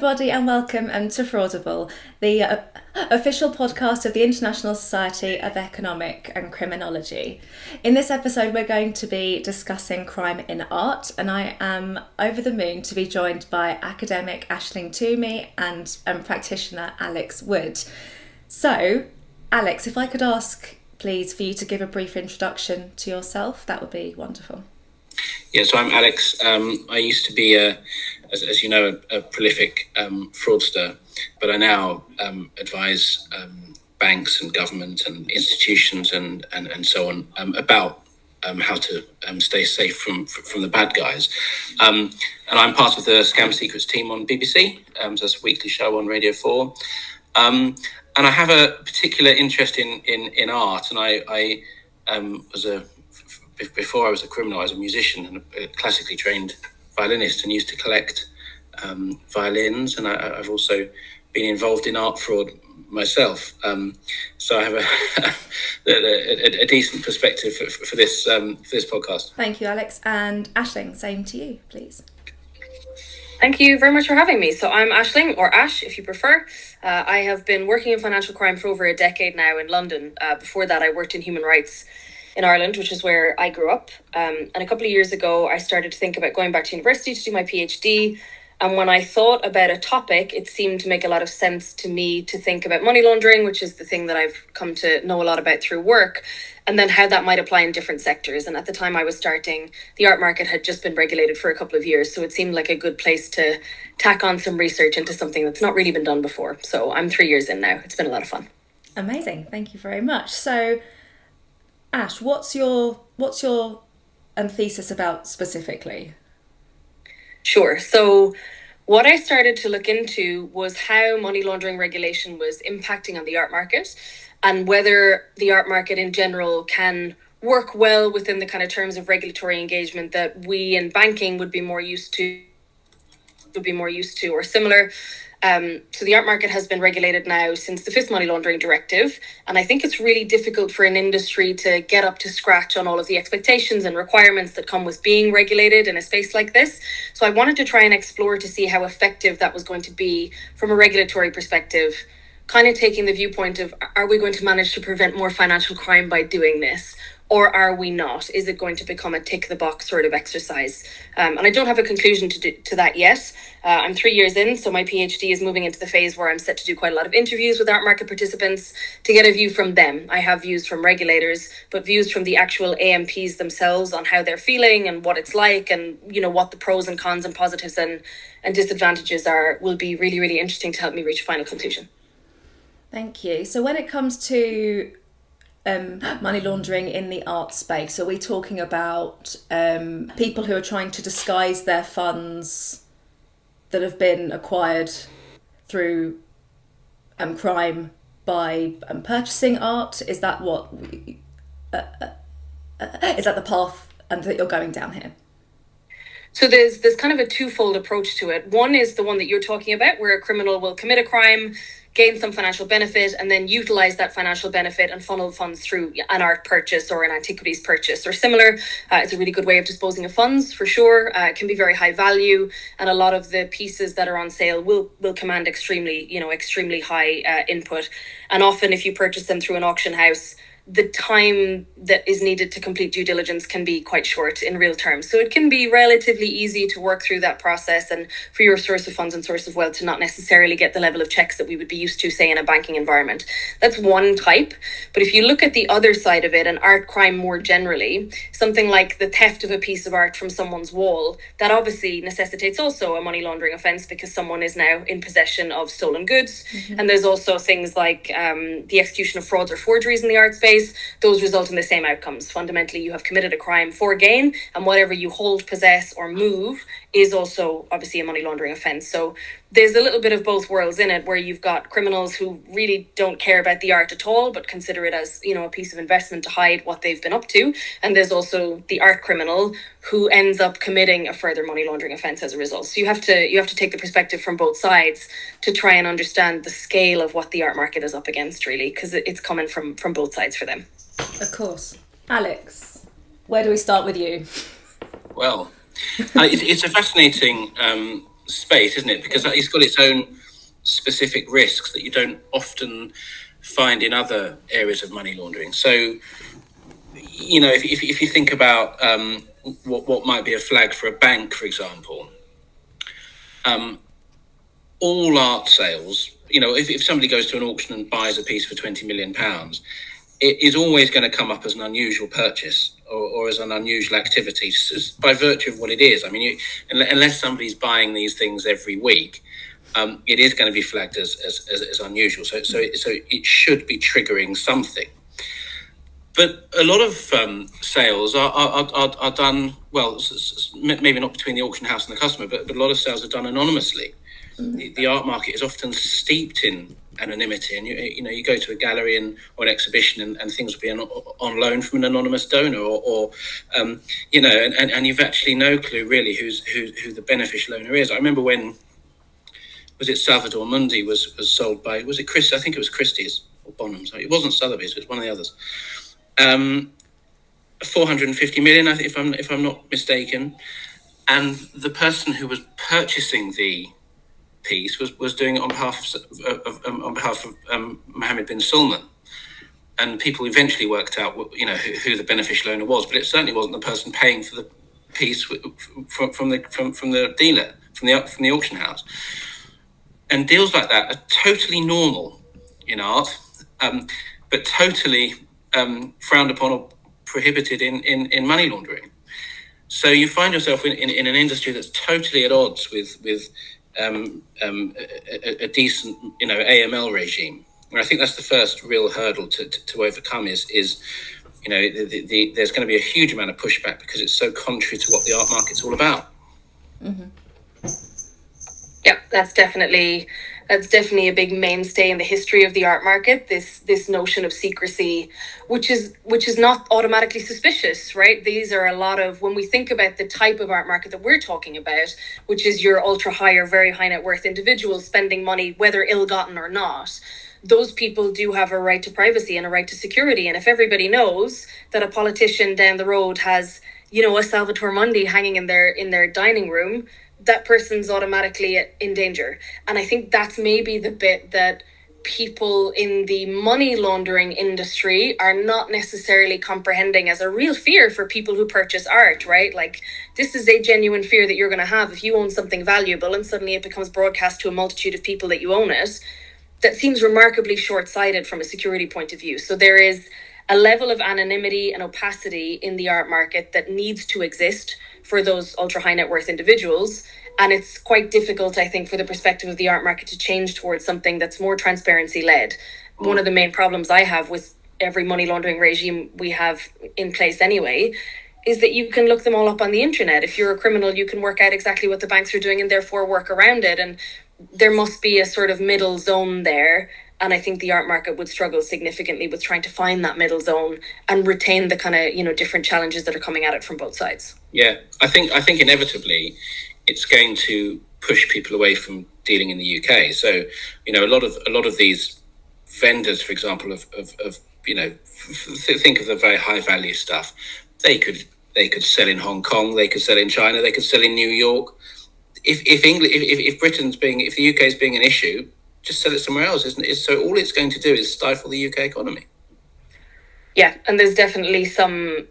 everybody, and welcome to Fraudible, the official podcast of the International Society of Economic and Criminology. In this episode, we're going to be discussing crime in art, and I am over the moon to be joined by academic Aisling Twomey and practitioner Alex Wood. So, Alex, if I could ask, please, for you to give a brief introduction to yourself, that would be wonderful. Yeah, so I'm Alex. I used to be, as you know, a prolific fraudster, but I now advise banks and government and institutions and so on about how to stay safe from the bad guys. And I'm part of the Scam Secrets team on BBC, so that's a weekly show on Radio 4. And I have a particular interest in art, and I before I was a criminal, I was a musician and a classically trained violinist, and used to collect violins. And I've also been involved in art fraud myself. So I have a decent perspective for this podcast. Thank you, Alex. And Aisling, same to you, please. Thank you very much for having me. So I'm Aisling, or Ash if you prefer. I have been working in financial crime for over a decade now in London. Before that, I worked in human rights in Ireland, which is where I grew up. And a couple of years ago, I started to think about going back to university to do my PhD. And when I thought about a topic, it seemed to make a lot of sense to me to think about money laundering, which is the thing that I've come to know a lot about through work, and then how that might apply in different sectors. And at the time I was starting, the art market had just been regulated for a couple of years. So it seemed like a good place to tack on some research into something that's not really been done before. So I'm 3 years in now. It's been a lot of fun. Amazing. Thank you very much. So, Ash, what's your thesis about specifically? Sure. So what I started to look into was how money laundering regulation was impacting on the art market, and whether the art market in general can work well within the kind of terms of regulatory engagement that we in banking would be more used to or similar. So the art market has been regulated now since the 5th Money Laundering Directive. And I think it's really difficult for an industry to get up to scratch on all of the expectations and requirements that come with being regulated in a space like this. So I wanted to try and explore to see how effective that was going to be from a regulatory perspective, kind of taking the viewpoint of, are we going to manage to prevent more financial crime by doing this? Or are we not? Is it going to become a tick the box sort of exercise? And I don't have a conclusion to that yet. I'm 3 years in, so my PhD is moving into the phase where I'm set to do quite a lot of interviews with art market participants to get a view from them. I have views from regulators, but views from the actual AMPs themselves on how they're feeling and what it's like, and what the pros and cons and positives and disadvantages are, will be really, really interesting to help me reach a final conclusion. Thank you. So when it comes to money laundering in the art space, are we talking about people who are trying to disguise their funds that have been acquired through crime by purchasing art? Is that what is that the path that you're going down here? So there's kind of a twofold approach to it. One is the one that you're talking about, where a criminal will commit a crime, gain some financial benefit, and then utilize that financial benefit and funnel funds through an art purchase or an antiquities purchase or similar. It's a really good way of disposing of funds, for sure. It can be very high value, and a lot of the pieces that are on sale will command extremely high input. And often if you purchase them through an auction house, the time that is needed to complete due diligence can be quite short in real terms. So it can be relatively easy to work through that process, and for your source of funds and source of wealth to not necessarily get the level of checks that we would be used to, say, in a banking environment. That's one type. But if you look at the other side of it, and art crime more generally, something like the theft of a piece of art from someone's wall, that obviously necessitates also a money laundering offence, because someone is now in possession of stolen goods. Mm-hmm. And there's also things like the execution of frauds or forgeries in the art space. Those result in the same outcomes. Fundamentally, you have committed a crime for gain, and whatever you hold, possess, or move is also obviously a money laundering offence. So there's a little bit of both worlds in it, where you've got criminals who really don't care about the art at all, but consider it as, a piece of investment to hide what they've been up to. And there's also the art criminal who ends up committing a further money laundering offence as a result. So you have to take the perspective from both sides to try and understand the scale of what the art market is up against, really, because it's coming from both sides for them. Of course. Alex, where do we start with you? Well, it's a fascinating space, isn't it? Because it's got its own specific risks that you don't often find in other areas of money laundering. So, if you think about what might be a flag for a bank, for example, all art sales, if somebody goes to an auction and buys a piece for £20 million, it is always going to come up as an unusual purchase or as an unusual activity by virtue of what it is. I mean, unless somebody's buying these things every week, it is going to be flagged as unusual. So it should be triggering something. But a lot of sales are done, well, maybe not between the auction house and the customer, but a lot of sales are done anonymously. The art market is often steeped in anonymity, and you go to a gallery or an exhibition, and things will be on loan from an anonymous donor, or and you've actually no clue really who the beneficial owner is. I remember when was it Salvador Mundi was sold by, was it Chris? I think it was Christie's or Bonham. Sorry, it wasn't Sotheby's. It was one of the others. 450 million, if I'm not mistaken, and the person who was purchasing the piece was doing it on behalf of Mohammed bin Salman, and people eventually worked out who the beneficial owner was, but it certainly wasn't the person paying for the piece from the dealer, from the auction house. And deals like that are totally normal in art, but totally frowned upon or prohibited in money laundering. So you find yourself in an industry that's totally at odds with a decent, AML regime. And I think that's the first real hurdle to overcome is there's going to be a huge amount of pushback because it's so contrary to what the art market's all about. Mm-hmm. Yeah, that's definitely a big mainstay in the history of the art market, this notion of secrecy, which is not automatically suspicious, right? These are a lot of, when we think about the type of art market that we're talking about, which is your ultra high or very high net worth individuals spending money, whether ill-gotten or not, those people do have a right to privacy and a right to security. And if everybody knows that a politician down the road has, a Salvatore Mundi hanging in their dining room, that person's automatically in danger. And I think that's maybe the bit that people in the money laundering industry are not necessarily comprehending as a real fear for people who purchase art, right? Like, this is a genuine fear that you're going to have if you own something valuable and suddenly it becomes broadcast to a multitude of people that you own it. That seems remarkably short-sighted from a security point of view. So there is a level of anonymity and opacity in the art market that needs to exist for those ultra high net worth individuals. And it's quite difficult, I think, for the perspective of the art market to change towards something that's more transparency led. One of the main problems I have with every money laundering regime we have in place anyway is that you can look them all up on the internet. If you're a criminal, you can work out exactly what the banks are doing and therefore work around it. And there must be a sort of middle zone there. And I think the art market would struggle significantly with trying to find that middle zone and retain the kind of, different challenges that are coming at it from both sides. Yeah, I think inevitably it's going to push people away from dealing in the UK. So, a lot of these vendors, for example, of think of the very high value stuff. They could sell in Hong Kong, they could sell in China, they could sell in New York. If the UK is being an issue, just sell it somewhere else, isn't it? So all it's going to do is stifle the UK economy. Yeah, and there's at least some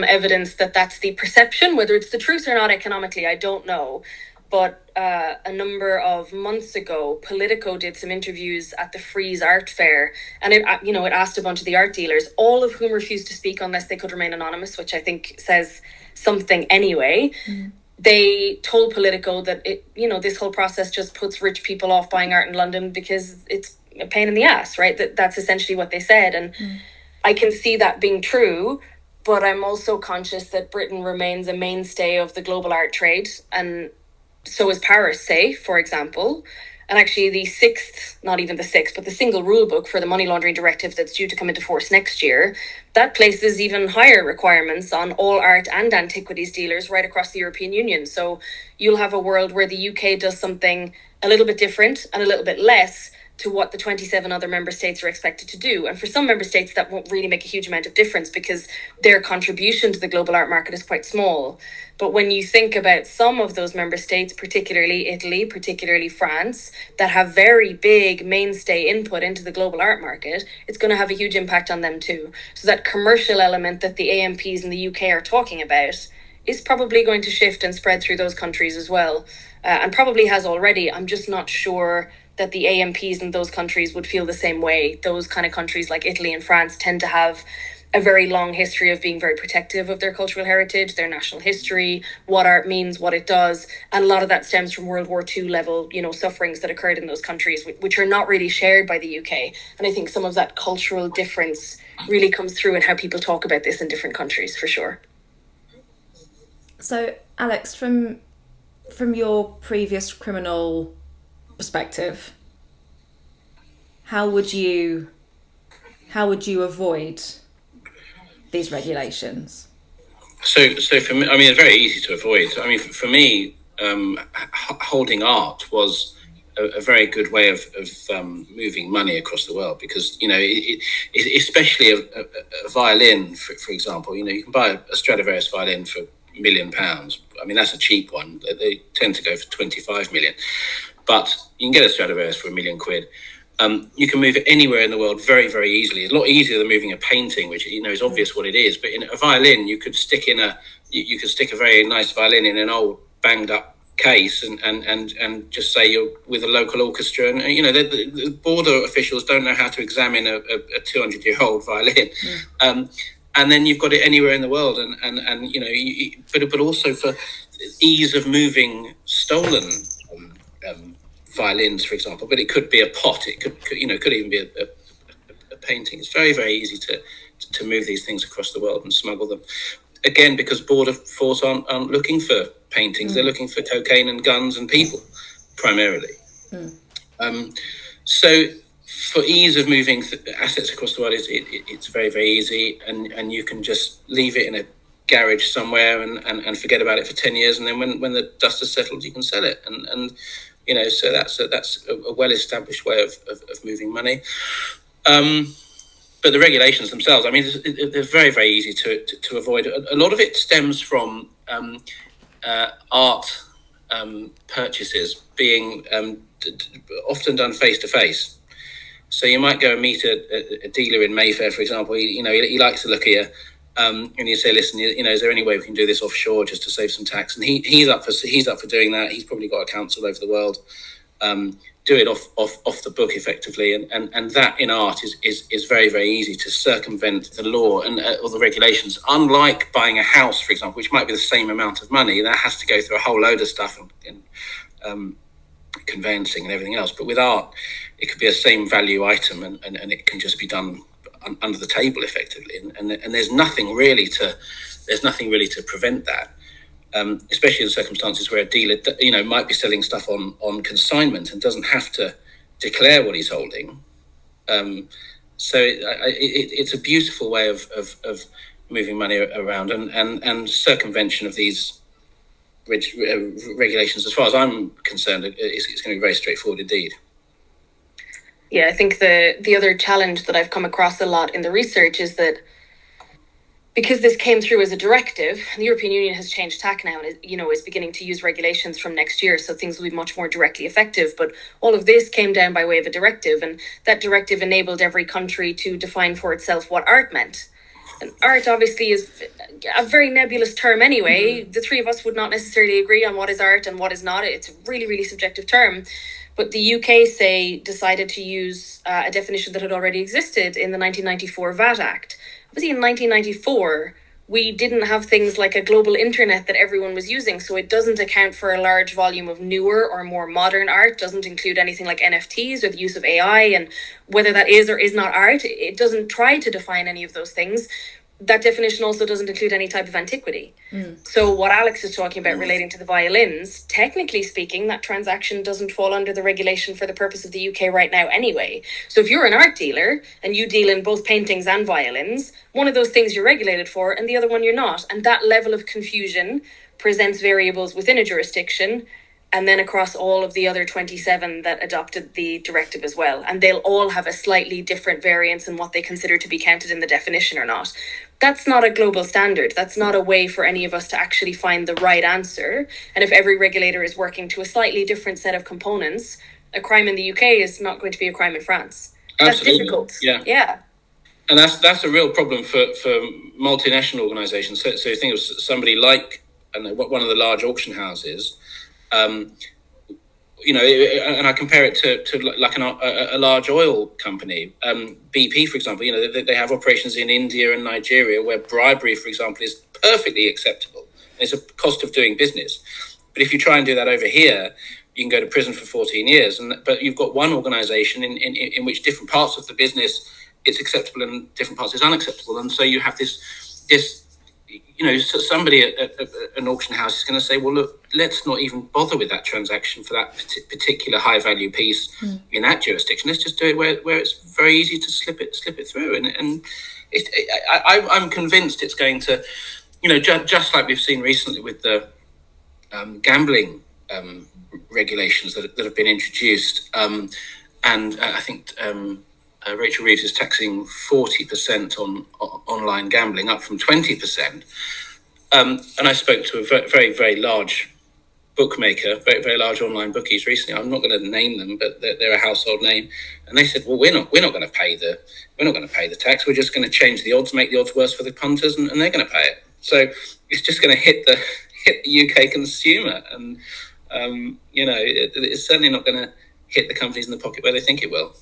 evidence that that's the perception. Whether it's the truth or not economically, I don't know. But a number of months ago, Politico did some interviews at the Frieze Art Fair, and it asked a bunch of the art dealers, all of whom refused to speak unless they could remain anonymous, which I think says something anyway. Mm. They told Politico that this whole process just puts rich people off buying art in London because it's a pain in the ass, right? That's essentially what they said. And I can see that being true, but I'm also conscious that Britain remains a mainstay of the global art trade. And so is Paris, say, for example. And actually the single rule book for the money laundering directive that's due to come into force next year, that places even higher requirements on all art and antiquities dealers right across the European Union. So you'll have a world where the UK does something a little bit different and a little bit less to what the 27 other member states are expected to do. And for some member states, that won't really make a huge amount of difference because their contribution to the global art market is quite small. But when you think about some of those member states, particularly Italy, particularly France, that have very big mainstay input into the global art market, it's going to have a huge impact on them too. So that commercial element that the AMPs in the UK are talking about is probably going to shift and spread through those countries as well. And probably has already. I'm just not sure that the AMPs in those countries would feel the same way. Those kind of countries like Italy and France tend to have a very long history of being very protective of their cultural heritage, their national history, what art means, what it does. And a lot of that stems from World War II level, sufferings that occurred in those countries, which are not really shared by the UK. And I think some of that cultural difference really comes through in how people talk about this in different countries, for sure. So, Alex, from your previous criminal perspective, how would you avoid these regulations? So for me, it's very easy to avoid. For me, holding art was a very good way of moving money across the world, because especially a violin, for example, you can buy a Stradivarius violin for £1 million. That's a cheap one. They tend to go for 25 million. But you can get a Stradivarius for £1 million. You can move it anywhere in the world very, very easily. It's a lot easier than moving a painting, which is obvious what it is. But in a violin, you could stick a very nice violin in an old banged up case and just say you're with a local orchestra. And the border officials don't know how to examine a 200-year-old violin. And then you've got it anywhere in the world, but also for ease of moving stolen violins, for example. But it could be a pot. It could even be a painting. It's very, very easy to move these things across the world and smuggle them. Again, because border force aren't looking for paintings; they're looking for cocaine and guns and people, primarily. So, for ease of moving assets across the world, it's very, very easy, and you can just leave it in a garage somewhere and forget about it for 10 years, and then when the dust has settled, you can sell it. So that's a well-established way of moving money. But the regulations themselves, they're very, very easy to avoid. A lot of it stems from art purchases being often done face-to-face. So you might go and meet a dealer in Mayfair, for example. He likes to look at you, and you say, "Listen, is there any way we can do this offshore just to save some tax?" And he's up for doing that. He's probably got accounts all over the world. Do it off the book effectively, and that in art is very, very easy to circumvent the law and or the regulations. Unlike buying a house, for example, which might be the same amount of money, that has to go through a whole load of stuff and conveyancing and everything else. But with art, it could be a same value item, and it can just be done under the table effectively, and there's nothing really to prevent that. Especially in circumstances where a dealer, might be selling stuff on consignment and doesn't have to declare what he's holding. So it's a beautiful way of moving money around, and circumvention of these regulations, as far as I'm concerned, it's going to be very straightforward indeed. Yeah, I think the other challenge that I've come across a lot in the research is that because this came through as a directive, the European Union has changed tack now and is beginning to use regulations from next year, so things will be much more directly effective. But all of this came down by way of a directive, and that directive enabled every country to define for itself what art meant. And art obviously is a very nebulous term anyway. The three of us would not necessarily agree on what is art and what is not. It's a really, really subjective term. But the UK, decided to use a definition that had already existed in the 1994 VAT Act. Obviously, in 1994, we didn't have things like a global internet that everyone was using, so it doesn't account for a large volume of newer or more modern art, doesn't include anything like NFTs or the use of AI, and whether that is or is not art, it doesn't try to define any of those things. That definition also doesn't include any type of antiquity. So what Alex is talking about relating to the violins, technically speaking, that transaction doesn't fall under the regulation for the purpose of the UK right now anyway. So if you're an art dealer and you deal in both paintings and violins, one of those things you're regulated for and the other one you're not. And that level of confusion presents variables within a jurisdiction and then across all of the other 27 that adopted the directive as well. And they'll all have a slightly different variance in what they consider to be counted in the definition or not. That's not a global standard. That's not a way for any of us to actually find the right answer. And if every regulator is working to a slightly different set of components, a crime in the UK is not going to be a crime in France. That's difficult. Yeah. And that's a real problem for multinational organisations. So you think of somebody like one of the large auction houses, and I compare it to like a large oil company, BP, for example. They have operations in India and Nigeria where bribery, for example, is perfectly acceptable. It's a cost of doing business. But if you try and do that over here, you can go to prison for 14 years. But you've got one organisation in which different parts of the business it's acceptable and different parts is unacceptable. And so you have this somebody at an auction house is going to say, well, look, let's not even bother with that transaction for that particular high value piece in that jurisdiction. Let's just do it where it's very easy to slip it through. And I'm convinced it's going to, just like we've seen recently with the gambling regulations that have been introduced. And I think Rachel Reeves is taxing 40% on online gambling, up from 20%. And I spoke to a very, very large bookmaker, very, very large online bookies recently. I'm not going to name them, but they're a household name. And they said, well, we're not going to pay the tax. We're just going to change the odds, make the odds worse for the punters, and they're going to pay it. So it's just going to hit the UK consumer, and it's certainly not going to hit the companies in the pocket where they think it will.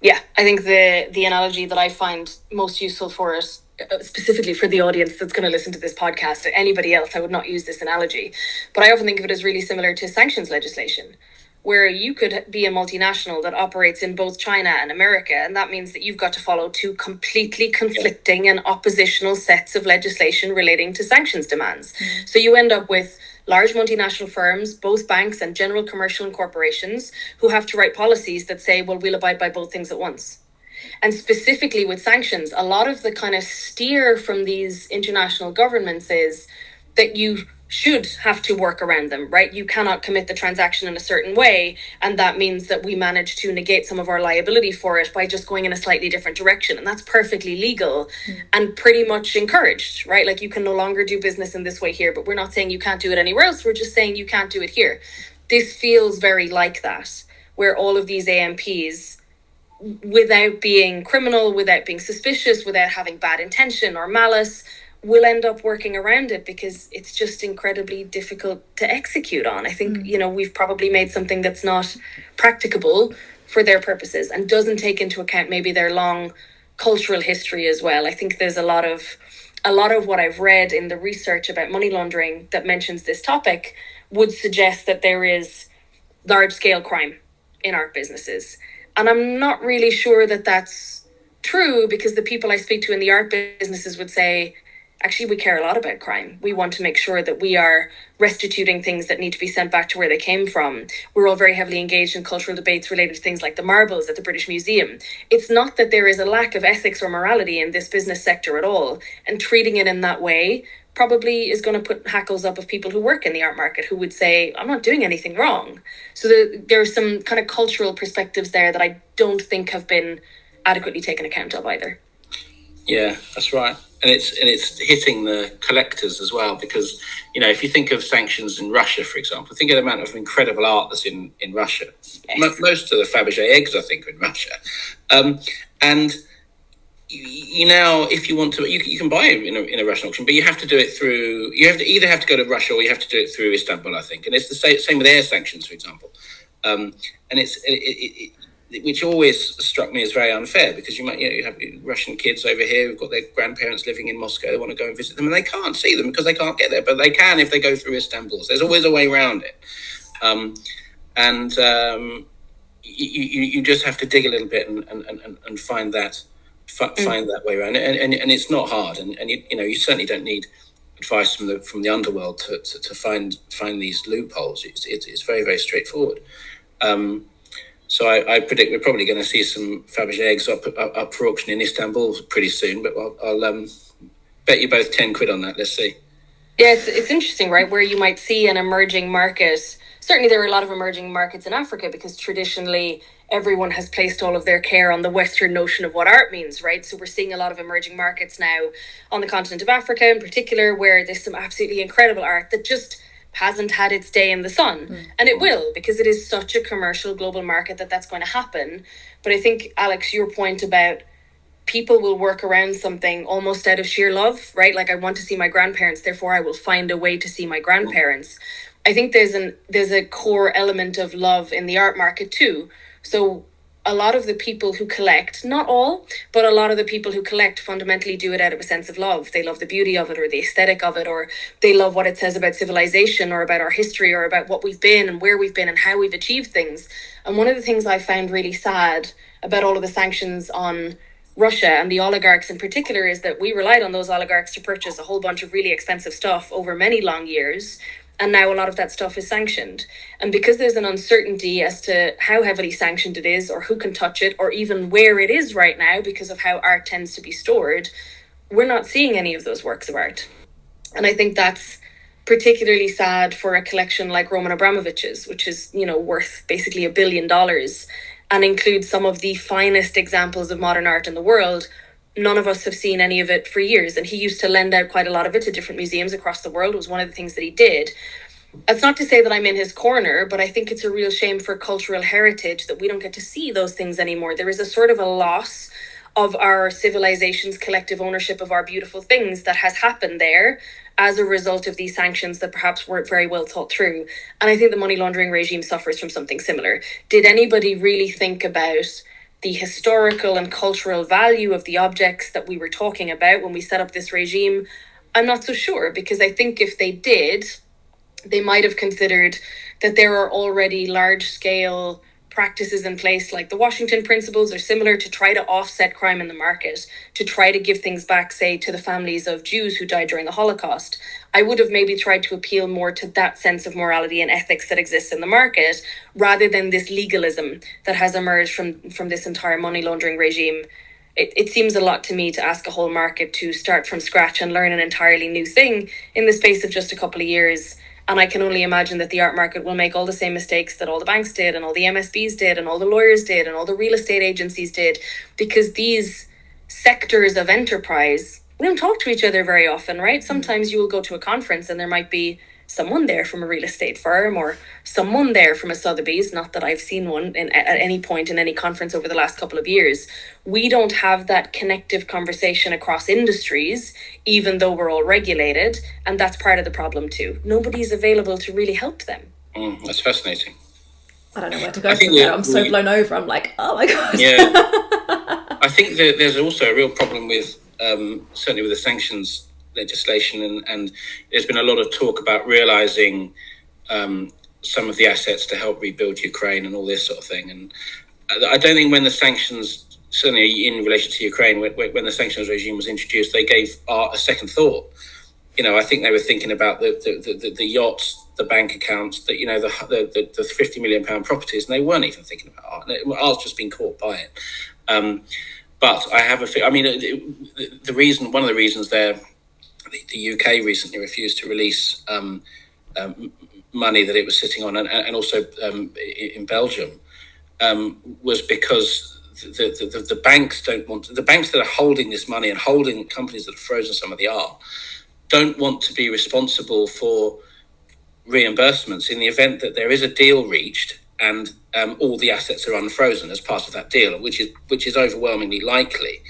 Yeah, I think the analogy that I find most useful for it, specifically for the audience that's going to listen to this podcast, or anybody else, I would not use this analogy, but I often think of it as really similar to sanctions legislation, where you could be a multinational that operates in both China and America, and that means that you've got to follow two completely conflicting and oppositional sets of legislation relating to sanctions demands. So you end up with large multinational firms, both banks and general commercial and corporations, who have to write policies that say, well, we'll abide by both things at once. And specifically with sanctions, a lot of the kind of steer from these international governments is that you should have to work around them, right? You cannot commit the transaction in a certain way, and that means that we manage to negate some of our liability for it by just going in a slightly different direction, and that's perfectly legal and pretty much encouraged, right? Like, you can no longer do business in this way here, but we're not saying you can't do it anywhere else, we're just saying you can't do it here. This feels very like that, where all of these AMPs, without being criminal, without being suspicious, without having bad intention or malice, will end up working around it because it's just incredibly difficult to execute on. I think, we've probably made something that's not practicable for their purposes and doesn't take into account maybe their long cultural history as well. I think there's a lot of what I've read in the research about money laundering that mentions this topic would suggest that there is large scale crime in our businesses. And I'm not really sure that that's true, because the people I speak to in the art businesses would say, actually, we care a lot about crime. We want to make sure that we are restituting things that need to be sent back to where they came from. We're all very heavily engaged in cultural debates related to things like the marbles at the British Museum. It's not that there is a lack of ethics or morality in this business sector at all. And treating it in that way probably is going to put hackles up of people who work in the art market who would say, I'm not doing anything wrong. So there are some kind of cultural perspectives there that I don't think have been adequately taken account of either. Yeah, that's right. And it's hitting the collectors as well, because, if you think of sanctions in Russia, for example, think of the amount of incredible art that's in Russia. Yes. Most of the Fabergé eggs, I think, are in Russia. And if you want to, you can buy it in a Russian auction, but you have to do it through, either have to go to Russia or you have to do it through Istanbul, I think. And it's the same with air sanctions, for example. And which always struck me as very unfair, because you have Russian kids over here who've got their grandparents living in Moscow. They want to go and visit them, and they can't see them because they can't get there, but they can if they go through Istanbul. So there's always a way around it. You just have to dig a little bit and find that way around it. And it's not hard. And you certainly don't need advice from the underworld to find these loopholes. It's very, very straightforward. So I predict we're probably going to see some Fabergé eggs up for auction in Istanbul pretty soon. But I'll bet you both 10 quid on that. Let's see. Yeah, it's interesting, right? Where you might see an emerging market. certainly there are a lot of emerging markets in Africa because traditionally everyone has placed all of their care on the Western notion of what art means, right? So we're seeing a lot of emerging markets now on the continent of Africa in particular, where there's some absolutely incredible art that just hasn't had its day in the sun. And it will, because it is such a commercial global market that's going to happen. But I think, Alex, your point about people will work around something almost out of sheer love, right? Like, I want to see my grandparents, therefore I will find a way to see my grandparents. I think there's a core element of love in the art market too. So a lot of the people who collect, not all, but a lot of the people who collect fundamentally do it out of a sense of love. They love the beauty of it, or the aesthetic of it, or they love what it says about civilization, or about our history, or about what we've been and where we've been and how we've achieved things. And one of the things I found really sad about all of the sanctions on Russia and the oligarchs in particular is that we relied on those oligarchs to purchase a whole bunch of really expensive stuff over many long years. And now a lot of that stuff is sanctioned. And because there's an uncertainty as to how heavily sanctioned it is, or who can touch it, or even where it is right now because of how art tends to be stored, we're not seeing any of those works of art. And I think that's particularly sad for a collection like Roman Abramovich's, which is, worth basically $1 billion and includes some of the finest examples of modern art in the world. None of us have seen any of it for years. And he used to lend out quite a lot of it to different museums across the world. It was one of the things that he did. That's not to say that I'm in his corner, but I think it's a real shame for cultural heritage that we don't get to see those things anymore. There is a sort of a loss of our civilization's collective ownership of our beautiful things that has happened there as a result of these sanctions that perhaps weren't very well thought through. And I think the money laundering regime suffers from something similar. Did anybody really think about the historical and cultural value of the objects that we were talking about when we set up this regime? I'm not so sure, because I think if they did, they might have considered that there are already large-scale practices in place, like the Washington principles or similar, to try to offset crime in the market, to try to give things back, say, to the families of Jews who died during the Holocaust. I would have maybe tried to appeal more to that sense of morality and ethics that exists in the market, rather than this legalism that has emerged from this entire money laundering regime. It seems a lot to me to ask a whole market to start from scratch and learn an entirely new thing in the space of just a couple of years. And I can only imagine that the art market will make all the same mistakes that all the banks did, and all the MSBs did, and all the lawyers did, and all the real estate agencies did, because these sectors of enterprise, we don't talk to each other very often, right? Sometimes you will go to a conference and there might be someone there from a real estate firm, or someone there from a Sotheby's. Not that I've seen one at any point in any conference over the last couple of years. We don't have that connective conversation across industries, even though we're all regulated. And that's part of the problem too. Nobody's available to really help them. That's fascinating. I don't know where to go from there. I'm so blown over. I'm like, oh my God. Yeah. I think that there's also a real problem with, certainly with the sanctions legislation, and there's been a lot of talk about realizing some of the assets to help rebuild Ukraine and all this sort of thing. And I don't think when the sanctions, certainly in relation to Ukraine, when the sanctions regime was introduced, they gave art a second thought. I think they were thinking about the yachts, the bank accounts, the £50 million properties, and they weren't even thinking about art. Art's just been caught by it. But I have one of the reasons there, the UK recently refused to release money that it was sitting on, and also in Belgium, was because the banks don't want, the banks that are holding this money and holding companies that have frozen some of the art don't want to be responsible for reimbursements in the event that there is a deal reached and all the assets are unfrozen as part of that deal, which is overwhelmingly likely.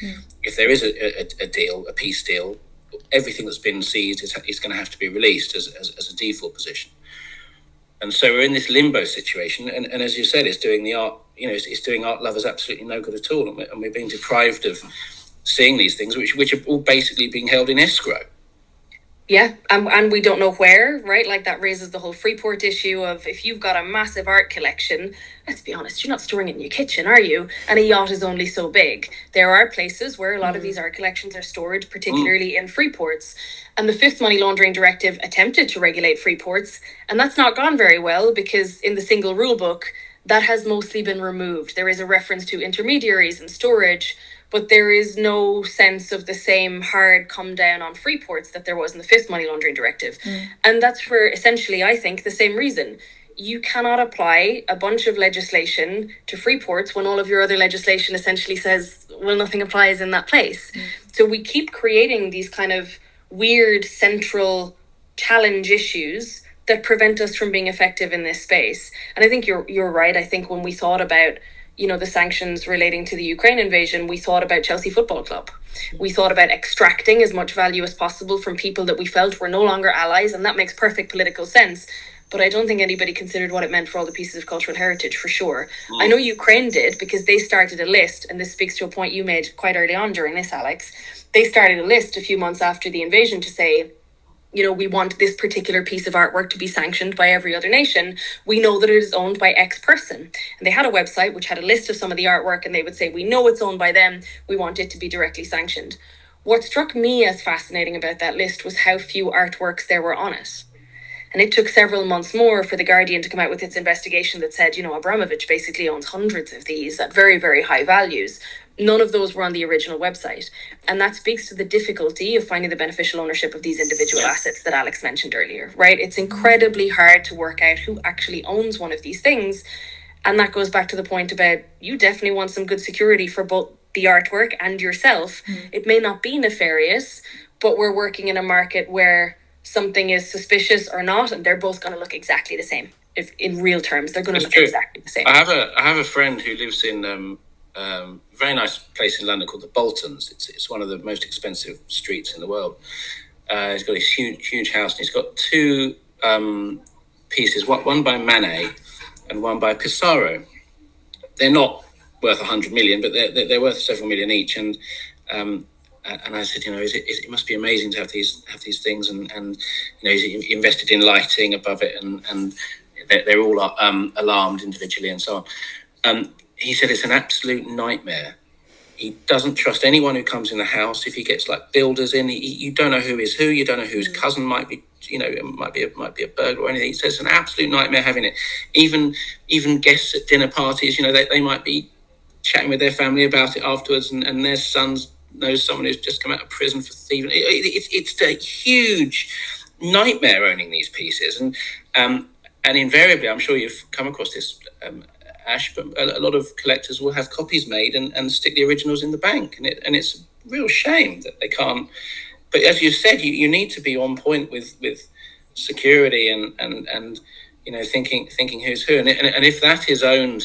If there is a deal, a peace deal, everything that's been seized is going to have to be released as a default position. And so we're in this limbo situation, and as you said, it's doing the art, it's doing art lovers absolutely no good at all, and we're being deprived of seeing these things, which are all basically being held in escrow. Yeah, and we don't know where, right? Like, that raises the whole Freeport issue of, if you've got a massive art collection, let's be honest, you're not storing it in your kitchen, are you? And a yacht is only so big. There are places where a lot of these art collections are stored, particularly in free ports. And the fifth money laundering directive attempted to regulate free ports, and that's not gone very well, because in the single rule book, that has mostly been removed. There is a reference to intermediaries and storage, but there is no sense of the same hard come down on free ports that there was in the fifth money laundering directive. And that's for essentially, I think, the same reason. you cannot apply a bunch of legislation to free ports when all of your other legislation essentially says, well, nothing applies in that place. So we keep creating these kind of weird central challenge issues that prevent us from being effective in this space. And I think you're right. I think when we thought about, the sanctions relating to the Ukraine invasion, we thought about Chelsea Football Club. We thought about extracting as much value as possible from people that we felt were no longer allies, and that makes perfect political sense. But I don't think anybody considered what it meant for all the pieces of cultural heritage, for sure. I know Ukraine did, because they started a list, and this speaks to a point you made quite early on during this, Alex. They started a list a few months after the invasion to say, we want this particular piece of artwork to be sanctioned by every other nation. We know that it is owned by X person. And they had a website which had a list of some of the artwork, and they would say, we know it's owned by them. We want it to be directly sanctioned. What struck me as fascinating about that list was how few artworks there were on it. And it took several months more for The Guardian to come out with its investigation that said, Abramovich basically owns hundreds of these at very, very high values. None of those were on the original website. And that speaks to the difficulty of finding the beneficial ownership of these individual assets that Alex mentioned earlier, right? It's incredibly hard to work out who actually owns one of these things. And that goes back to the point about, you definitely want some good security for both the artwork and yourself. It may not be nefarious, but we're working in a market where something is suspicious or not, and they're both going to look exactly the same. If in real terms, they're going to look exactly the same. I have a friend who lives in a very nice place in London called the Boltons. It's one of the most expensive streets in the world. He's got a huge house, and he's got two pieces, one by Manet and one by Pissarro. They're not worth 100 million, but they're worth several million each. And I said, it must be amazing to have these things, and he's invested in lighting above it, and they're all alarmed individually and so on. He said it's an absolute nightmare. He doesn't trust anyone who comes in the house. If he gets like builders in, you don't know who is who. You don't know whose cousin might be. It might be a burglar or anything. He says it's an absolute nightmare having it. Even guests at dinner parties, they might be chatting with their family about it afterwards, and their sons knows someone who's just come out of prison for thieving. It's a huge nightmare owning these pieces, and invariably, I'm sure you've come across this, Ash, but a lot of collectors will have copies made and stick the originals in the bank, and it's a real shame that they can't. But as you said, you need to be on point with security and thinking who's who, and if that is owned.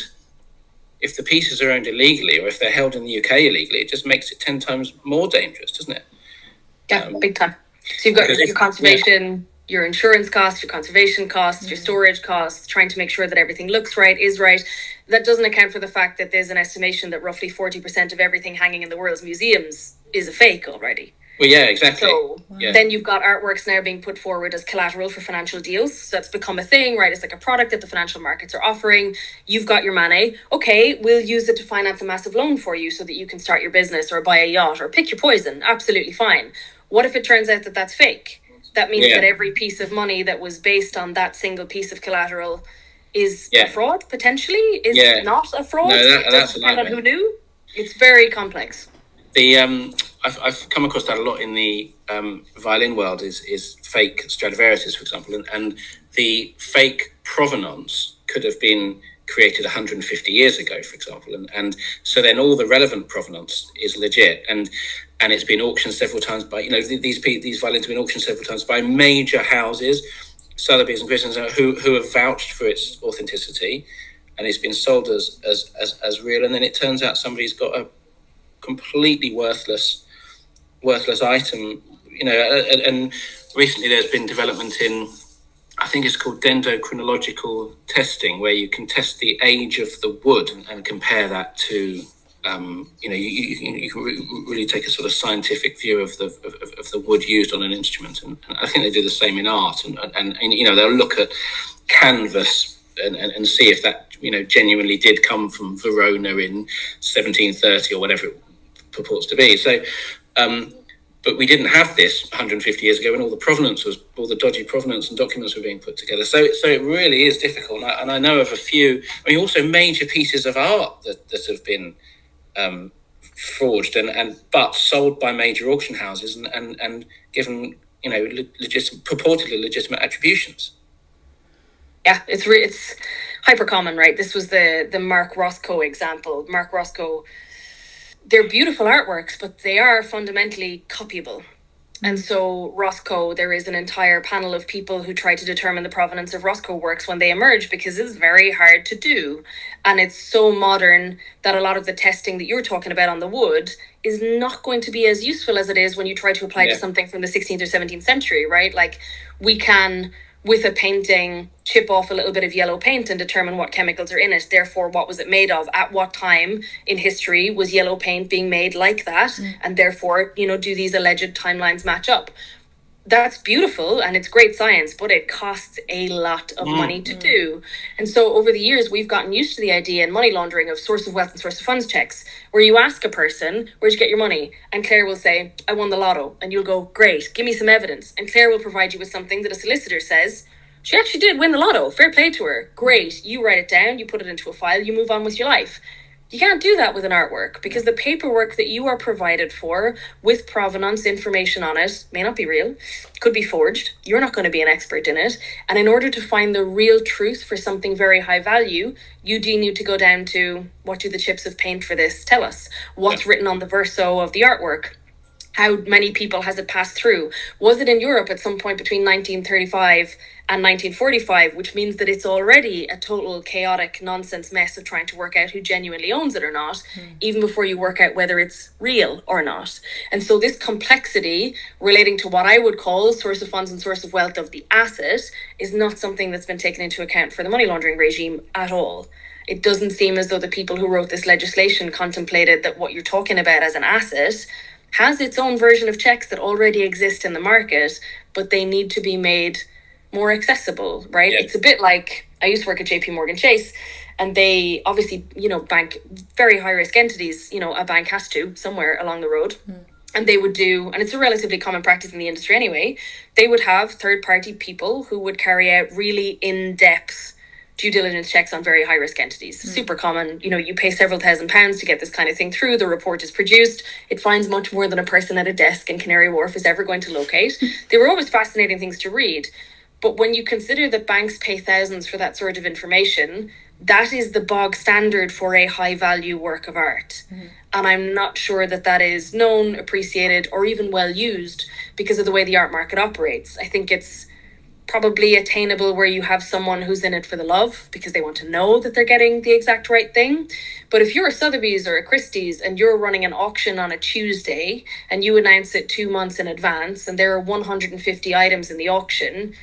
If the pieces are owned illegally, or if they're held in the UK illegally, it just makes it 10 times more dangerous, doesn't it? Yeah, big time. So you've got your conservation, your insurance costs, your conservation costs, your storage costs, trying to make sure that everything looks right, is right. That doesn't account for the fact that there's an estimation that roughly 40% of everything hanging in the world's museums is a fake already. Well, yeah, exactly. So then you've got artworks now being put forward as collateral for financial deals. So that's become a thing, right? It's like a product that the financial markets are offering. You've got your Manet. Okay, we'll use it to finance a massive loan for you so that you can start your business or buy a yacht or pick your poison. Absolutely fine. What if it turns out that that's fake? That means that every piece of money that was based on that single piece of collateral is a fraud, potentially? Is not a fraud? No, that's depend on who knew. It's very complex. I've come across that a lot in the violin world is fake Stradivariuses, for example, and the fake provenance could have been created 150 years ago, for example, and so then all the relevant provenance is legit, and it's been auctioned several times by these violins have been auctioned several times by major houses, Sotheby's and Christians, who have vouched for its authenticity, and it's been sold as real, and then it turns out somebody's got a completely worthless item, and recently there's been development in, I think it's called dendrochronological testing, where you can test the age of the wood and compare that to, you can really take a sort of scientific view of the wood used on an instrument, and I think they do the same in art, and they'll look at canvas and see if that genuinely did come from Verona in 1730 or whatever it purports to be. So, but we didn't have this 150 years ago when all the dodgy provenance and documents were being put together. So it really is difficult. And I know of a few, also major pieces of art that have been forged but sold by major auction houses and given purportedly legitimate attributions. Yeah, it's hyper common, right? This was the Mark Roscoe example. Mark Roscoe, they're beautiful artworks, but they are fundamentally copyable. And so Roscoe, there is an entire panel of people who try to determine the provenance of Roscoe works when they emerge, because it's very hard to do. And it's so modern that a lot of the testing that you're talking about on the wood is not going to be as useful as it is when you try to apply to something from the 16th or 17th century, right? Like, we can, with a painting, chip off a little bit of yellow paint and determine what chemicals are in it. Therefore, what was it made of? At what time in history was yellow paint being made like that? And therefore, do these alleged timelines match up? That's beautiful and it's great science, but it costs a lot of money to do. And so over the years, we've gotten used to the idea in money laundering of source of wealth and source of funds checks, where you ask a person, where'd you get your money? And Claire will say, I won the lotto. And you'll go, great, give me some evidence. And Claire will provide you with something that a solicitor says, she actually did win the lotto. Fair play to her. Great. You write it down, you put it into a file, you move on with your life. You can't do that with an artwork, because the paperwork that you are provided for with provenance information on it may not be real, could be forged. You're not going to be an expert in it. And in order to find the real truth for something very high value, you do need to go down to, what do the chips of paint for this tell us? What's written on the verso of the artwork? How many people has it passed through? Was it in Europe at some point between 1935 and 1945, which means that it's already a total chaotic nonsense mess of trying to work out who genuinely owns it or not, even before you work out whether it's real or not. And so this complexity relating to what I would call source of funds and source of wealth of the asset is not something that's been taken into account for the money laundering regime at all. It doesn't seem as though the people who wrote this legislation contemplated that what you're talking about as an asset has its own version of checks that already exist in the market, but they need to be made more accessible, right? It's a bit like, I used to work at JP Morgan Chase, and they obviously, bank very high risk entities, a bank has to somewhere along the road. And they would do, and it's a relatively common practice in the industry anyway, they would have third party people who would carry out really in-depth due diligence checks on very high risk entities. Super common. You pay several £1,000s to get this kind of thing through. The report is produced. It finds much more than a person at a desk in Canary Wharf is ever going to locate. They were always fascinating things to read. But when you consider that banks pay thousands for that sort of information, that is the bog standard for a high value work of art. And I'm not sure that that is known, appreciated, or even well used because of the way the art market operates. I think it's probably attainable where you have someone who's in it for the love because they want to know that they're getting the exact right thing. But if you're a Sotheby's or a Christie's and you're running an auction on a Tuesday and you announce it 2 months in advance and there are 150 items in the auction,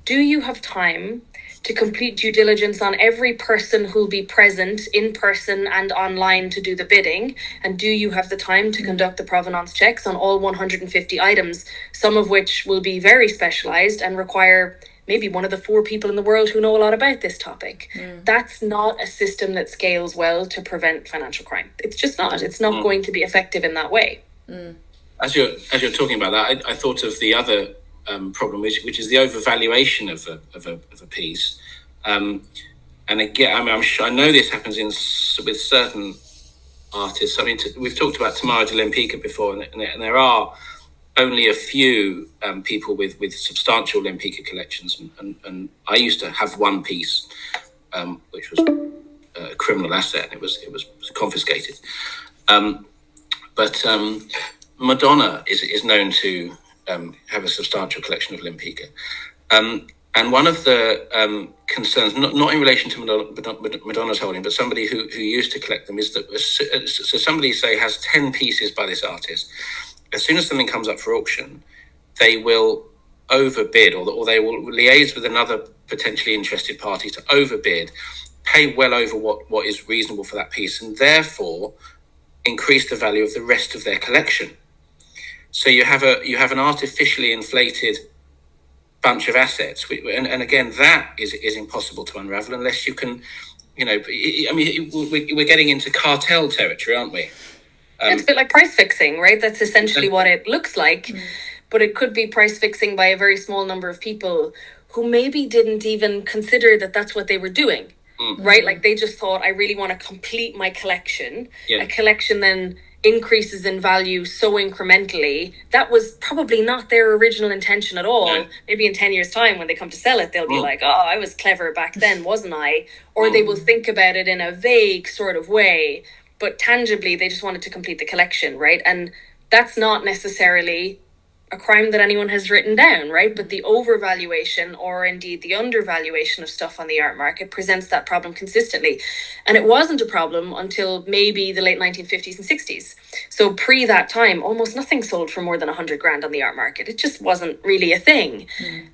do you have time to complete due diligence on every person who'll be present in person and online to do the bidding? And do you have the time to conduct the provenance checks on all 150 items, some of which will be very specialized and require maybe one of the 4 people in the world who know a lot about this topic? That's not a system that scales well to prevent financial crime. It's just not. It's not going to be effective in that way. As you're talking about that, I thought of the other problem, which is the overvaluation of a piece. And again, I know this happens with certain artists. I mean, we've talked about Tamara de Lempicka before, and there are only a few people with substantial Lempicka collections. And I used to have one piece, which was a criminal asset, and it was confiscated. But Madonna is known to have a substantial collection of Lempicka. And one of the concerns, not in relation to Madonna's holding, but somebody who used to collect them, is that, so somebody, say, has 10 pieces by this artist. As soon as something comes up for auction, they will overbid, or they will liaise with another potentially interested party to overbid, pay well over what is reasonable for that piece, and therefore increase the value of the rest of their collection. So you have an artificially inflated bunch of assets, and again, that is impossible to unravel unless you can, we're getting into cartel territory, aren't we? It's a bit like price fixing, right? That's essentially what it looks like. But it could be price fixing by a very small number of people who maybe didn't even consider that that's what they were doing, right? Like they just thought, I really want to complete my collection. A collection then increases in value so incrementally, that was probably not their original intention at all. No. Maybe in 10 years' time, when they come to sell it, they'll be like, oh, I was clever back then, wasn't I? Or they will think about it in a vague sort of way, but tangibly, they just wanted to complete the collection, right? And that's not necessarily a crime that anyone has written down, right? But the overvaluation, or indeed the undervaluation of stuff on the art market, presents that problem consistently. And it wasn't a problem until maybe the late 1950s and 60s. So pre that time, almost nothing sold for more than 100 grand on the art market. It just wasn't really a thing.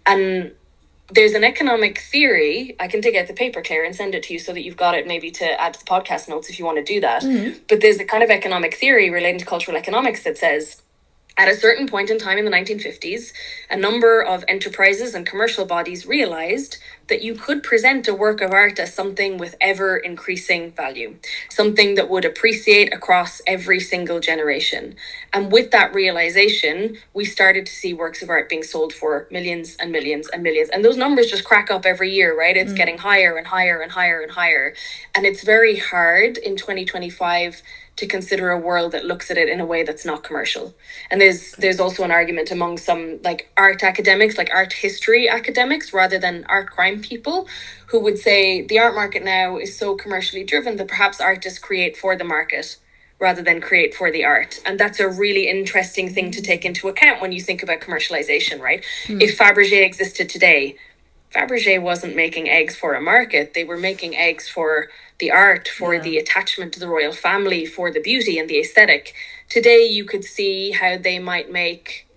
And there's an economic theory. I can dig out the paper, Claire, and send it to you so that you've got it maybe to add to the podcast notes if you want to do that. But there's a kind of economic theory relating to cultural economics that says, at a certain point in time in the 1950s, a number of enterprises and commercial bodies realized that you could present a work of art as something with ever increasing value, something that would appreciate across every single generation. And with that realization, we started to see works of art being sold for millions and millions and millions. And those numbers just crack up every year, right? It's getting higher and higher and higher and higher. And it's very hard in 2025 to consider a world that looks at it in a way that's not commercial. And there's also an argument among some like art academics, like art history academics, rather than art crime people, who would say the art market now is so commercially driven that perhaps artists create for the market rather than create for the art. And that's a really interesting thing to take into account when you think about commercialization, right? If Fabergé existed today, Fabergé wasn't making eggs for a market. They were making eggs for the art, for the attachment to the royal family, for the beauty and the aesthetic. Today, you could see how they might make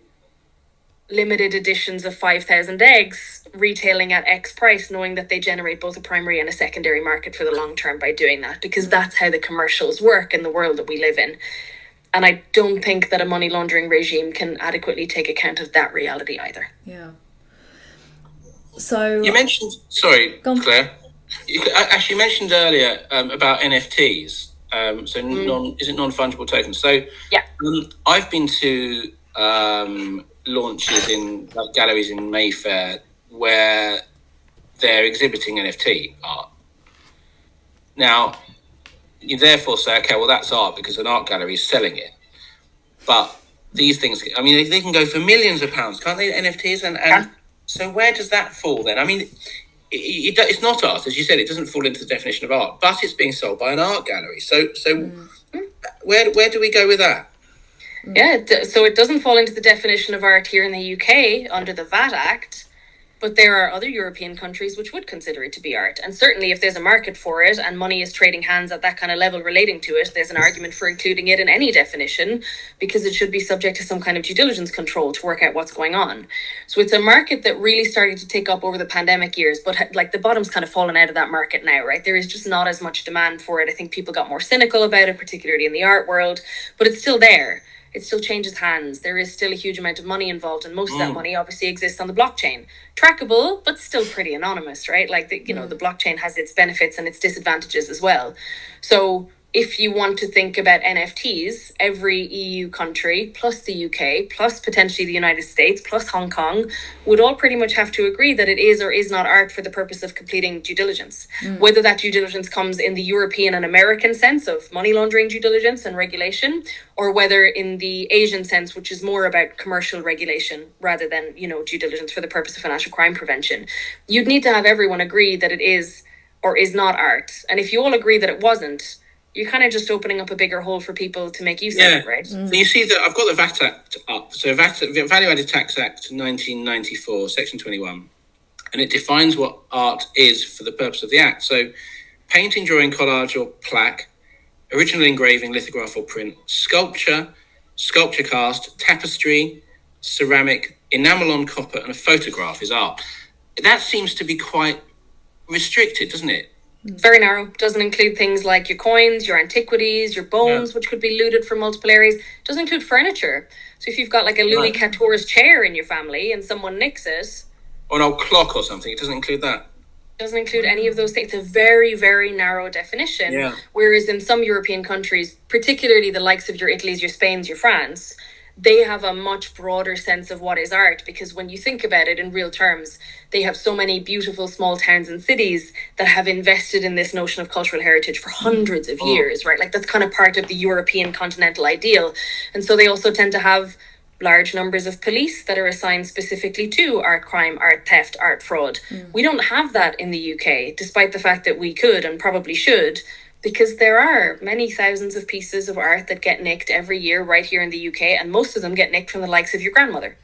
limited editions of 5,000 eggs retailing at X price, knowing that they generate both a primary and a secondary market for the long term by doing that, because that's how the commercials work in the world that we live in. And I don't think that a money laundering regime can adequately take account of that reality either. Yeah. So you mentioned, sorry, Claire, you actually mentioned earlier about NFTs. Is it non-fungible tokens? So I've been to launches in like galleries in Mayfair where they're exhibiting NFT art. Now, you therefore say, okay, well, that's art because an art gallery is selling it. But these things, I mean, they can go for millions of pounds, can't they, NFTs? And so where does that fall then? I mean, it's not art, as you said, it doesn't fall into the definition of art, but it's being sold by an art gallery. So where do we go with that? Yeah, so it doesn't fall into the definition of art here in the UK under the VAT Act, but there are other European countries which would consider it to be art. And certainly if there's a market for it and money is trading hands at that kind of level relating to it, there's an argument for including it in any definition because it should be subject to some kind of due diligence control to work out what's going on. So it's a market that really started to take up over the pandemic years, but like the bottom's kind of fallen out of that market now, right? There is just not as much demand for it. I think people got more cynical about it, particularly in the art world, but it's still there. It still changes hands. There is still a huge amount of money involved, and most of that money obviously exists on the blockchain. Trackable, but still pretty anonymous, right? Like, the blockchain has its benefits and its disadvantages as well. So if you want to think about NFTs, every EU country, plus the UK, plus potentially the United States, plus Hong Kong, would all pretty much have to agree that it is or is not art for the purpose of completing due diligence. Whether that due diligence comes in the European and American sense of money laundering due diligence and regulation, or whether in the Asian sense, which is more about commercial regulation rather than, due diligence for the purpose of financial crime prevention. You'd need to have everyone agree that it is or is not art. And if you all agree that it wasn't, you're kind of just opening up a bigger hole for people to make use of it, right? So you see that I've got the VAT Act up. So Value Added Tax Act 1994, Section 21, and it defines what art is for the purpose of the Act. So painting, drawing, collage or plaque, original engraving, lithograph or print, sculpture cast, tapestry, ceramic, enamel on copper and a photograph is art. That seems to be quite restricted, doesn't it? Very narrow. Doesn't include things like your coins, your antiquities, your bones, which could be looted from multiple areas. Doesn't include furniture. So if you've got like a Louis XIV's chair in your family and someone nicks it, or an old clock or something, it doesn't include that. Doesn't include any of those things. It's a very, very narrow definition. Yeah. Whereas in some European countries, particularly the likes of your Italies, your Spains, your France, they have a much broader sense of what is art, because when you think about it in real terms, they have so many beautiful small towns and cities that have invested in this notion of cultural heritage for hundreds of years, right? Like that's kind of part of the European continental ideal. And so they also tend to have large numbers of police that are assigned specifically to art crime, art theft, art fraud. We don't have that in the UK, despite the fact that we could and probably should, because there are many thousands of pieces of art that get nicked every year right here in the UK, and most of them get nicked from the likes of your grandmother,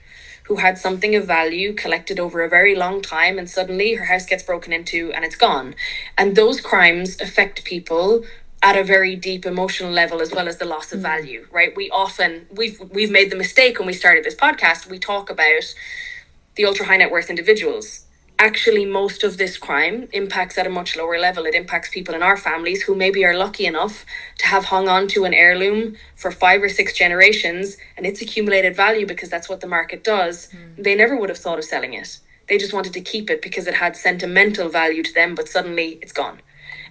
who had something of value collected over a very long time, and suddenly her house gets broken into and it's gone. And those crimes affect people at a very deep emotional level, as well as the loss of value, right? We've made the mistake when we started this podcast, we talk about the ultra high net worth individuals. Actually, most of this crime impacts at a much lower level. It impacts people in our families who maybe are lucky enough to have hung on to an heirloom for 5 or 6 generations, and it's accumulated value because that's what the market does. They never would have thought of selling it. They just wanted to keep it because it had sentimental value to them, but suddenly it's gone.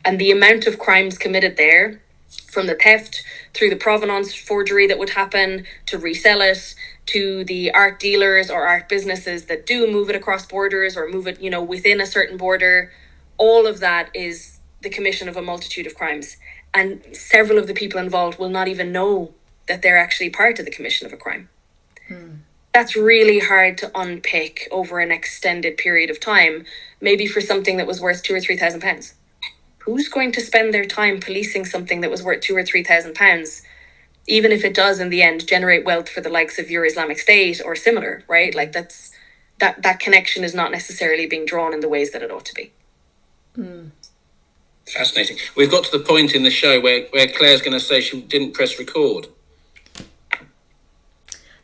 And the amount of crimes committed there, from the theft through the provenance forgery that would happen to resell it, to the art dealers or art businesses that do move it across borders or move it, within a certain border, all of that is the commission of a multitude of crimes. And several of the people involved will not even know that they're actually part of the commission of a crime. That's really hard to unpick over an extended period of time, maybe for something that was worth £2,000 or £3,000. Who's going to spend their time policing something that was worth £2,000 or £3,000? Even if it does in the end generate wealth for the likes of your Islamic State or similar, right? Like that connection is not necessarily being drawn in the ways that it ought to be. Fascinating. We've got to the point in the show where Claire's going to say she didn't press record.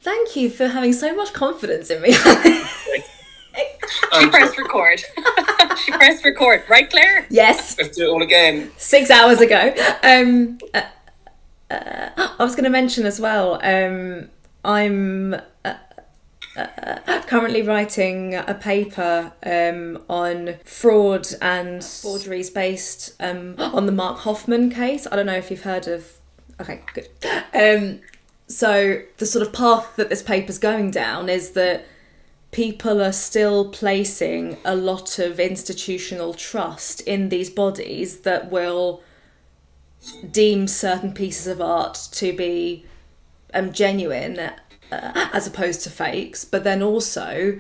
Thank you for having so much confidence in me. She pressed record. She pressed record, right, Claire? Yes. Let's do it all again. 6 hours ago. I was going to mention as well, I'm currently writing a paper on fraud and forgeries based on the Mark Hoffman case. I don't know if you've heard of... Okay, good. So the sort of path that this paper's going down is that people are still placing a lot of institutional trust in these bodies that will deem certain pieces of art to be genuine as opposed to fakes. But then also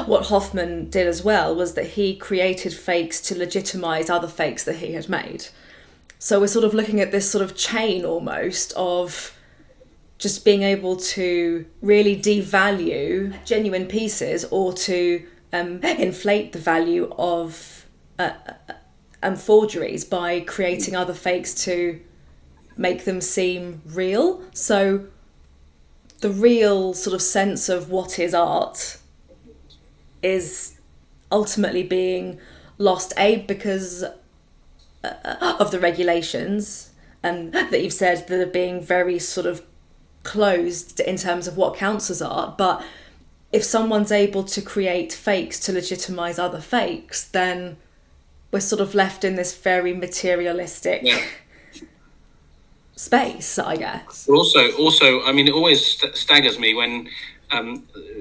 what Hoffman did as well was that he created fakes to legitimise other fakes that he had made. So we're sort of looking at this sort of chain almost of just being able to really devalue genuine pieces or to inflate the value of forgeries by creating other fakes to make them seem real. So the real sort of sense of what is art is ultimately being lost, because of the regulations that you've said that are being very sort of closed in terms of what counts as art. But if someone's able to create fakes to legitimise other fakes, then we're sort of left in this very materialistic space, I guess. Also, I mean, it always staggers me when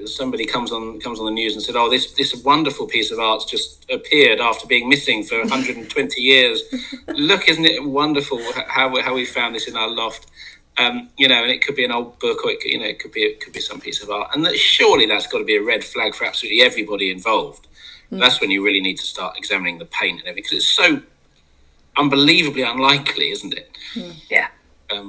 somebody comes on the news and said, "Oh, this wonderful piece of art's just appeared after being missing for 120 years. Look, isn't it wonderful how we found this in our loft?" And it could be an old book, or it could be some piece of art, and surely that's got to be a red flag for absolutely everybody involved. That's when you really need to start examining the paint and everything, because it's so unbelievably unlikely, isn't it? Yeah.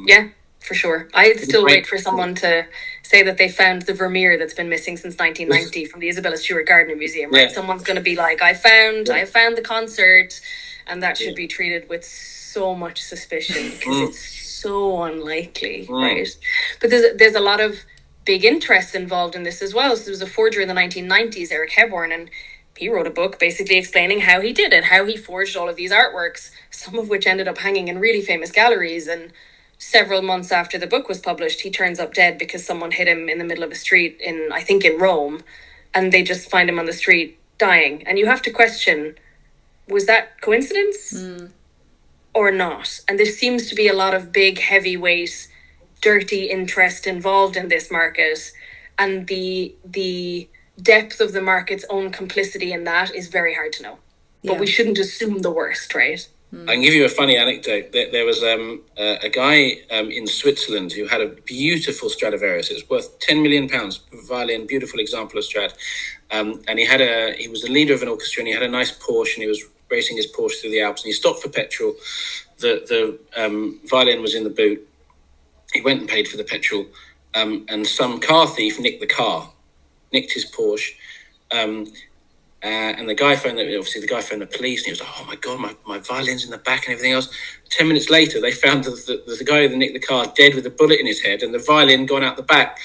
Yeah, for sure. I'd still wait for someone to say that they found the Vermeer that's been missing since 1990 from the Isabella Stewart Gardner Museum, right? Yeah. Someone's going to be like, I found the concert, and that should be treated with so much suspicion because it's so unlikely, right? But there's a lot of big interest involved in this as well. So there was a forger in the 1990s, Eric Hebborn, and he wrote a book basically explaining how he did it, how he forged all of these artworks, some of which ended up hanging in really famous galleries. And several months after the book was published, he turns up dead because someone hit him in the middle of a street in Rome, and they just find him on the street dying. And you have to question, was that coincidence or not? And there seems to be a lot of big heavyweight dirty interest involved in this market, and the depth of the market's own complicity in that is very hard to know. But we shouldn't assume the worst, right? I can give you a funny anecdote. There was a guy in Switzerland who had a beautiful Stradivarius. It was worth £10 million, violin, beautiful example of Strad. And he was the leader of an orchestra, and he had a nice Porsche, and he was racing his Porsche through the Alps, and he stopped for petrol. The violin was in the boot. He went and paid for the petrol, and some car thief nicked his Porsche. And the guy phoned the police, and he was like, "Oh my God, my violin's in the back and everything else." 10 minutes later, they found the guy who nicked the car dead with a bullet in his head, and the violin gone out the back.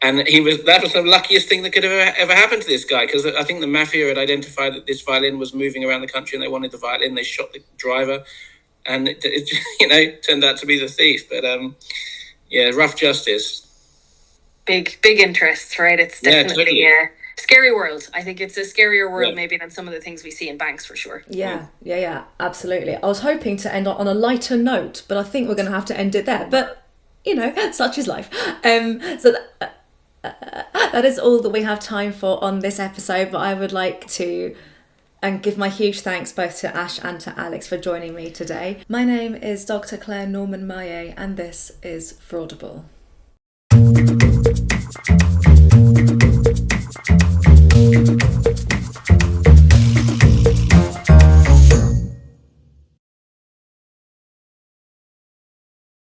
And that was the luckiest thing that could have ever happened to this guy, because I think the mafia had identified that this violin was moving around the country, and they wanted the violin. They shot the driver, and it turned out to be the thief. But rough justice. Big interests, right? It's definitely scary world. I think it's a scarier world maybe than some of the things we see in banks, for sure. Yeah, absolutely. I was hoping to end on a lighter note, but I think we're going to have to end it there. But such is life. That is all that we have time for on this episode, but I would like to give my huge thanks both to Ash and to Alex for joining me today. My name is Dr. Claire Norman-Maillet, and this is Fraudible.